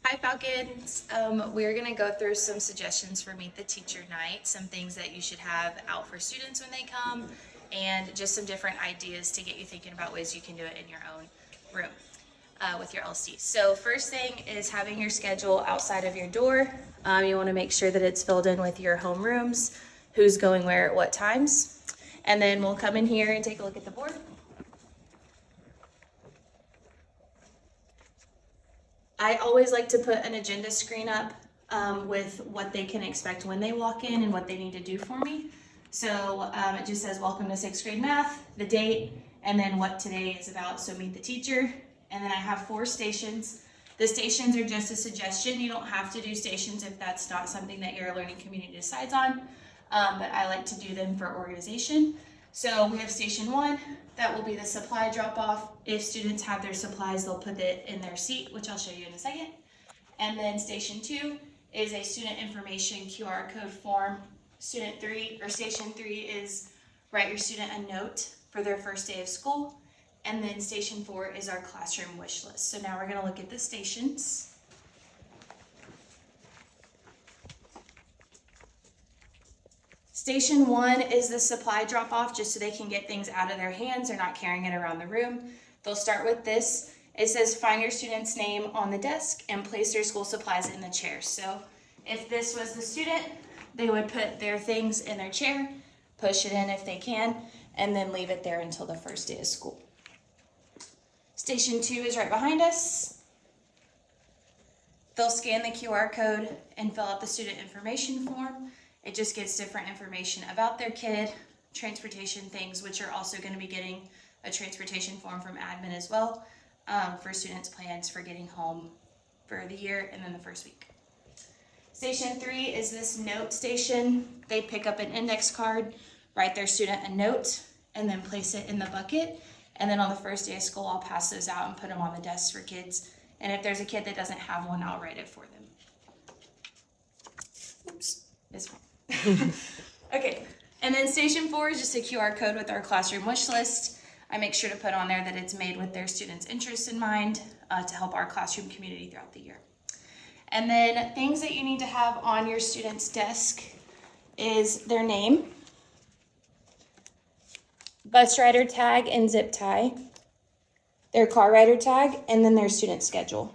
Hi Falcons. We're going to go through some suggestions for Meet the Teacher Night, some things that you should have out for students when they come, and just some different ideas to get you thinking about ways you can do it in your own room with your LC. So first thing is having your schedule outside of your door. You want to make sure that it's filled in with your homerooms, who's going where at what times. And then we'll come in here and take a look at the board. I always like to put an agenda screen up with what they can expect when they walk in and what they need to do for me. So it just says welcome to 6th grade math, the date, and then what today is about, so meet the teacher. And then I have 4 stations. The stations are just a suggestion. You don't have to do stations if that's not something that your learning community decides on, but I like to do them for organization. So we have station 1, that will be the supply drop off. If students have their supplies, they'll put it in their seat, which I'll show you in a second. And then station 2 is a student information QR code form. Station 3 is write your student a note for their first day of school. And then station 4 is our classroom wish list. So now we're gonna look at the stations. Station 1 is the supply drop off, just so they can get things out of their hands. They're not carrying it around the room. They'll start with this. It says find your student's name on the desk and place their school supplies in the chair. So if this was the student, they would put their things in their chair, push it in if they can, and then leave it there until the first day of school. Station 2 is right behind us. They'll scan the QR code and fill out the student information form. It just gets different information about their kid, transportation things, which are also going to be getting a transportation form from admin as well for students' plans for getting home for the year and then the first week. Station 3 is this note station. They pick up an index card, write their student a note, and then place it in the bucket. And then on the first day of school, I'll pass those out and put them on the desks for kids. And if there's a kid that doesn't have one, I'll write it for them. Oops, this one. Okay, and then station 4 is just a QR code with our classroom wish list. I make sure to put on there that it's made with their students' interests in mind to help our classroom community throughout the year. And then things that you need to have on your student's desk is their name, bus rider tag and zip tie, their car rider tag, and then their student schedule.